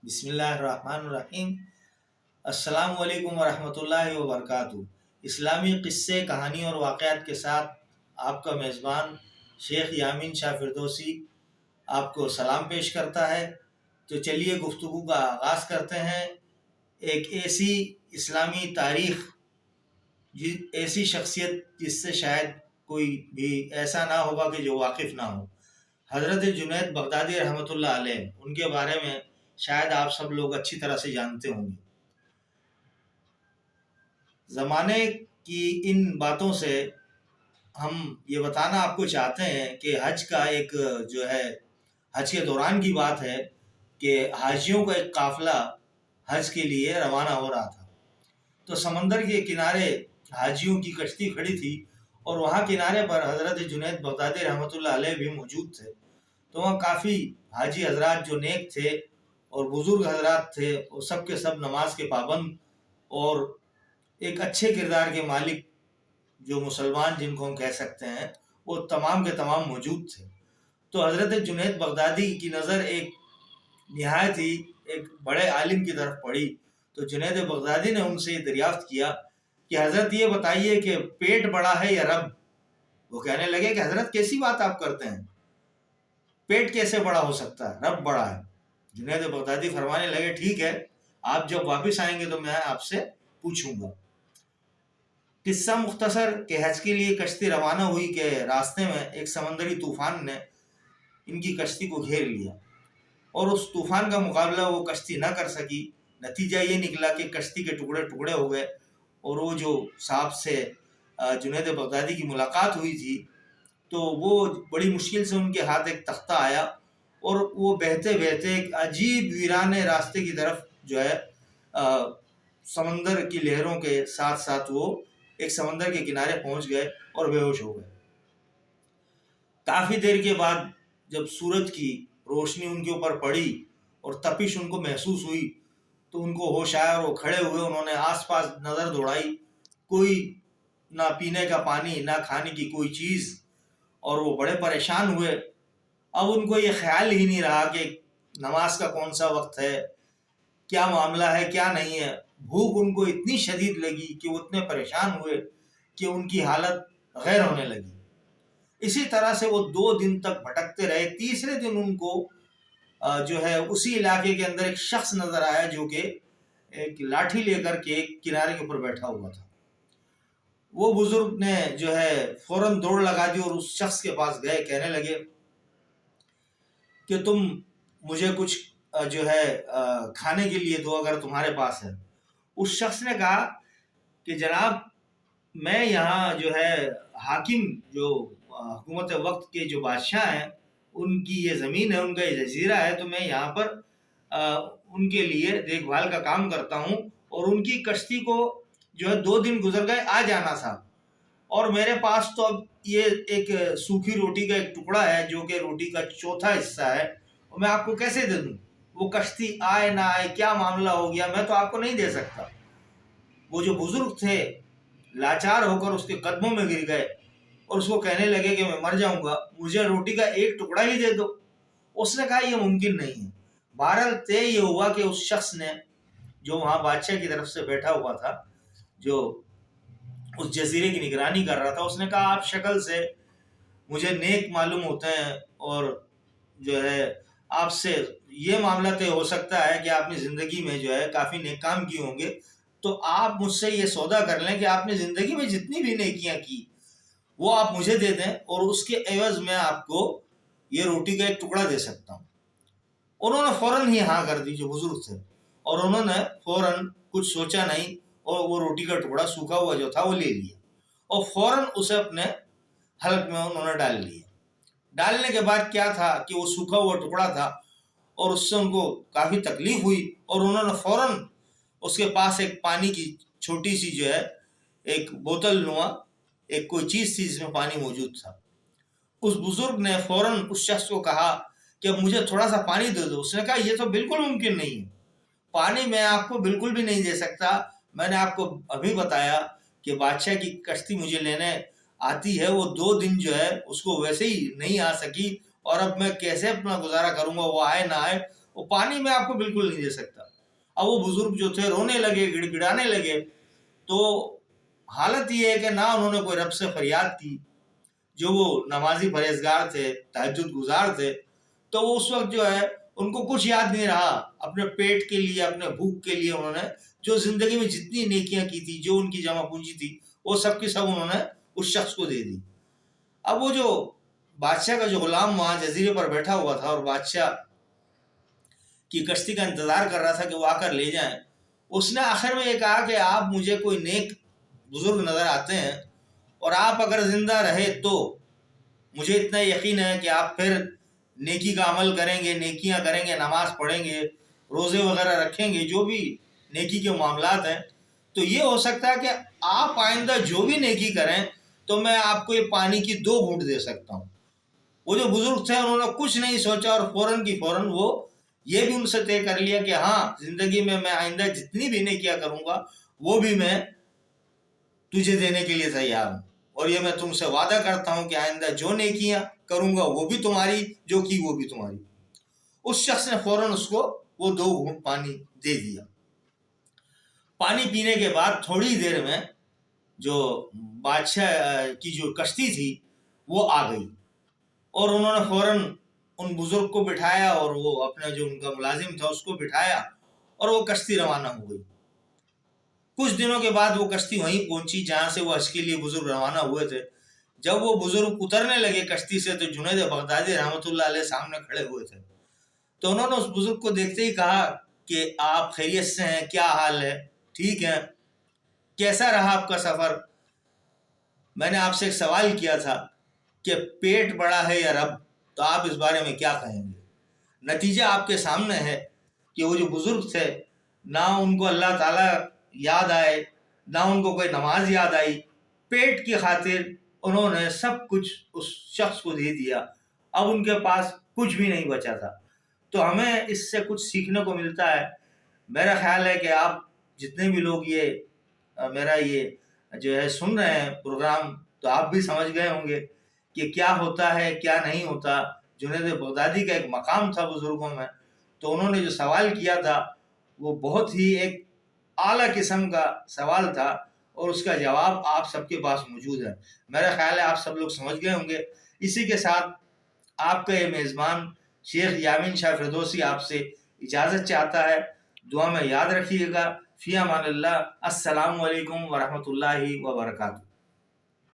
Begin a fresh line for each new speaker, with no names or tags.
بسم اللہ الرحمن الرحیم۔ السلام علیکم ورحمۃ اللہ وبرکاتہ۔ اسلامی قصے، کہانی اور واقعات کے ساتھ آپ کا میزبان شیخ یامین شاہ فردوسی آپ کو سلام پیش کرتا ہے۔ تو چلیے گفتگو کا آغاز کرتے ہیں۔ ایک ایسی اسلامی تاریخ، ایسی شخصیت جس سے شاید کوئی بھی ایسا نہ ہوگا کہ جو واقف نہ ہو، حضرت جنید بغدادی رحمۃ اللہ علیہ۔ ان کے بارے میں شاید آپ سب لوگ اچھی طرح سے جانتے ہوں گے۔ زمانے کی ان باتوں سے ہم یہ بتانا آپ کو چاہتے ہیں کہ حج کا ایک حج کے دوران کی بات ہے کہ حاجیوں کا ایک قافلہ حج کے لیے روانہ ہو رہا تھا۔ تو سمندر کے کنارے حاجیوں کی کشتی کھڑی تھی اور وہاں کنارے پر حضرت جنید بغدادی رحمۃ اللہ علیہ بھی موجود تھے۔ تو وہاں کافی حاجی حضرات جو نیک تھے اور بزرگ حضرات تھے، وہ سب کے سب نماز کے پابند اور ایک اچھے کردار کے مالک، جو مسلمان جن کو ہم کہہ سکتے ہیں، وہ تمام کے تمام موجود تھے۔ تو حضرت جنید بغدادی کی نظر ایک نہایت ہی ایک بڑے عالم کی طرف پڑی۔ تو جنید بغدادی نے ان سے یہ دریافت کیا کہ حضرت یہ بتائیے کہ پیٹ بڑا ہے یا رب؟ وہ کہنے لگے کہ حضرت کیسی بات آپ کرتے ہیں، پیٹ کیسے بڑا ہو سکتا ہے، رب بڑا ہے۔ جنید بغدادی فرمانے لگے ٹھیک ہے، آپ جب واپس آئیں گے تو میں آپ سے پوچھوں گا۔ قصہ مختصر کہ حج کے لیے کشتی روانہ ہوئی کہ راستے میں ایک سمندری طوفان نے ان کی کشتی کو گھیر لیا اور اس طوفان کا مقابلہ وہ کشتی نہ کر سکی۔ نتیجہ یہ نکلا کہ کشتی کے ٹکڑے ٹکڑے ہو گئے اور وہ جو صاحب سے جنید بغدادی کی ملاقات ہوئی تھی، تو وہ بڑی مشکل سے ان کے ہاتھ ایک تختہ آیا اور وہ بہتے بہتے ایک عجیب ویرانے راستے کی طرف سمندر کی لہروں کے ساتھ ساتھ وہ ایک سمندر کے کنارے پہنچ گئے اور بے ہوش ہو گئے۔ کافی دیر کے بعد جب سورج کی روشنی ان کے اوپر پڑی اور تپش ان کو محسوس ہوئی تو ان کو ہوش آیا اور وہ کھڑے ہوئے۔ انہوں نے آس پاس نظر دوڑائی، کوئی نہ پینے کا پانی نہ کھانے کی کوئی چیز، اور وہ بڑے پریشان ہوئے۔ اب ان کو یہ خیال ہی نہیں رہا کہ نماز کا کون سا وقت ہے، کیا معاملہ ہے کیا نہیں ہے۔ بھوک ان کو اتنی شدید لگی کہ وہ اتنے پریشان ہوئے کہ ان کی حالت غیر ہونے لگی۔ اسی طرح سے وہ 2 دن تک بھٹکتے رہے۔ تیسرے دن ان کو اسی علاقے کے اندر ایک شخص نظر آیا جو کہ ایک لاٹھی لے کر کے ایک کنارے کے اوپر بیٹھا ہوا تھا۔ وہ بزرگ نے فوراً دوڑ لگا دی اور اس شخص کے پاس گئے، کہنے لگے کہ تم مجھے کچھ کھانے کے لیے دو اگر تمہارے پاس ہے۔ اس شخص نے کہا کہ جناب، میں یہاں حاکم، جو حکومت وقت کے جو بادشاہ ہیں، ان کی یہ زمین ہے، ان کا یہ جزیرہ ہے، تو میں یہاں پر ان کے لیے دیکھ بھال کا کام کرتا ہوں، اور ان کی کشتی کو 2 دن گزر گئے، آ جانا تھا، اور میرے پاس تو اب یہ ایک سوکھی روٹی کا ایک ٹکڑا ہے جو کہ روٹی کا چوتھا حصہ ہے، اور میں آپ کو کیسے دے دوں؟ وہ کشتی آئے نہ آئے، کیا معاملہ ہو گیا، میں تو آپ کو نہیں دے سکتا۔ وہ جو بزرگ تھے لاچار ہو کر اس کے قدموں میں گر گئے اور اس کو کہنے لگے کہ میں مر جاؤں گا، مجھے روٹی کا ایک ٹکڑا ہی دے دو۔ اس نے کہا یہ ممکن نہیں ہے۔ بہرحال طے یہ ہوا کہ اس شخص نے، جو وہاں بادشاہ کی طرف سے بیٹھا ہوا تھا، جو اس جزیرے کی نگرانی کر رہا تھا، اس نے کہا آپ شکل سے مجھے نیک معلوم ہوتے ہیں، اور آپ سے یہ معاملہ طے ہو سکتا ہے کہ آپ نے زندگی میں کافی نیک کام کیے ہوں گے، تو آپ مجھ سے یہ سودا کر لیں کہ آپ نے زندگی میں جتنی بھی نیکیاں کی وہ آپ مجھے دے دیں، اور اس کے عوض میں آپ کو یہ روٹی کا ایک ٹکڑا دے سکتا ہوں۔ انہوں نے فوراً ہی ہاں کر دی، جو بزرگ تھے، اور انہوں نے فوراً کچھ سوچا نہیں، اور وہ روٹی کا ٹکڑا سوکھا ہوا جو تھا وہ لے لیا اور فوراً اسے اپنے حلق میں انہوں نے ڈال لیا۔ ڈالنے کے بعد کیا تھا کہ وہ سوکھا ہوا ٹکڑا تھا، اور اس سے ان کو کافی تکلیف ہوئی، اور انہوں نے فوراً اس کے پاس ایک پانی کی چھوٹی سی ایک بوتل نما ایک کوئی چیز تھی جس میں پانی موجود تھا۔ اس بزرگ نے فوراً اس شخص کو کہا کہ اب مجھے تھوڑا سا پانی دے دو۔ اس نے کہا یہ تو بالکل ممکن نہیں ہے، پانی میں آپ کو بالکل بھی نہیں دے سکتا۔ میں نے آپ کو ابھی بتایا کہ بادشاہ کی کشتی مجھے لینے آتی ہے، وہ 2 دن اس کو ویسے ہی نہیں آ سکی، اور اب میں کیسے اپنا گزارا کروں گا، وہ آئے نہ آئے۔ وہ پانی میں آپ کو بالکل نہیں دے سکتا. اب وہ بزرگ جو تھے رونے لگے, گڑ گڑانے لگے. تو حالت یہ ہے کہ نہ انہوں نے کوئی رب سے فریاد کی, جو وہ نمازی پرہیزگار تھے, تہجد گزار تھے, تو وہ اس وقت جو ہے ان کو کچھ یاد نہیں رہا. اپنے پیٹ کے لیے, اپنے بھوک کے لیے انہوں نے جو زندگی میں جتنی نیکیاں کی تھی, جو ان کی جمع پونجی تھی, وہ سب کی سب انہوں نے اس شخص کو دے دی. اب وہ جو بادشاہ کا جو غلام وہاں جزیرے پر بیٹھا ہوا تھا اور بادشاہ کی کشتی کا انتظار کر رہا تھا کہ وہ آ کر لے جائیں, اس نے آخر میں یہ کہا کہ آپ مجھے کوئی نیک بزرگ نظر آتے ہیں, اور آپ اگر زندہ رہے تو مجھے اتنا یقین ہے کہ آپ پھر نیکی کا عمل کریں گے, نیکیاں کریں گے, نماز پڑھیں گے, روزے وغیرہ رکھیں گے, جو بھی نیکی کے معاملات ہیں. تو یہ ہو سکتا ہے کہ آپ آئندہ جو بھی نیکی کریں تو میں آپ کو یہ پانی کی 2 گھونٹ دے سکتا ہوں. وہ جو بزرگ تھے انہوں نے کچھ نہیں سوچا اور فوراً کی فوراً وہ یہ بھی ان سے طے کر لیا کہ ہاں, زندگی میں آئندہ جتنی بھی نیکیاں کروں گا وہ بھی میں تجھے دینے کے لیے تیار ہوں, اور یہ میں تم سے وعدہ کرتا ہوں کہ آئندہ جو نیکیاں کروں گا وہ بھی تمہاری, جو کی وہ بھی تمہاری. اس شخص نے فوراً اس کو وہ 2 گھونٹ پانی دے دیا. پانی پینے کے بعد تھوڑی دیر میں جو بادشاہ کی جو کشتی تھی وہ آ گئی, اور انہوں نے فوراً ان بزرگ کو بٹھایا اور وہ اپنا جو ان کا ملازم تھا اس کو بٹھایا, اور وہ کشتی روانہ ہو گئی. کچھ دنوں کے بعد وہ کشتی وہیں پہنچی جہاں سے وہ حج کے لیے بزرگ روانہ ہوئے تھے. جب وہ بزرگ اترنے لگے کشتی سے تو جنید بغدادی رحمۃ اللہ علیہ سامنے کھڑے ہوئے تھے. تو انہوں نے اس بزرگ کو دیکھتے ہی کہا کہ آپ خیریت سے ہیں, کیا حال ہے, ٹھیک ہے, کیسا رہا آپ کا سفر؟ میں نے آپ سے ایک سوال کیا تھا کہ پیٹ بڑا ہے یا رب, تو آپ اس بارے میں کیا کہیں گے؟ نتیجہ آپ کے سامنے ہے کہ وہ جو بزرگ تھے نہ ان کو اللہ تعالیٰ یاد آئے, نہ ان کو کوئی نماز یاد آئی, پیٹ کی خاطر انہوں نے سب کچھ اس شخص کو دے دیا. اب ان کے پاس کچھ بھی نہیں بچا تھا. تو ہمیں اس سے کچھ سیکھنے کو ملتا ہے. میرا خیال ہے کہ آپ جتنے بھی لوگ یہ میرا یہ جو ہے سن رہے ہیں پروگرام, تو آپ بھی سمجھ گئے ہوں گے کہ کیا ہوتا ہے کیا نہیں ہوتا. جنید بغدادی کا ایک مقام تھا بزرگوں میں, تو انہوں نے جو سوال کیا تھا وہ بہت ہی ایک اعلیٰ قسم کا سوال تھا, اور اس کا جواب آپ سب کے پاس موجود ہے. میرا خیال ہے آپ سب لوگ سمجھ گئے ہوں گے. اسی کے ساتھ آپ کا یہ میزبان شیخ یامین شاہ فردوسی آپ سے اجازت چاہتا ہے. دعا میں یاد رکھیے گا. فی امان اللہ. السلام علیکم ورحمۃ اللہ وبرکاتہ.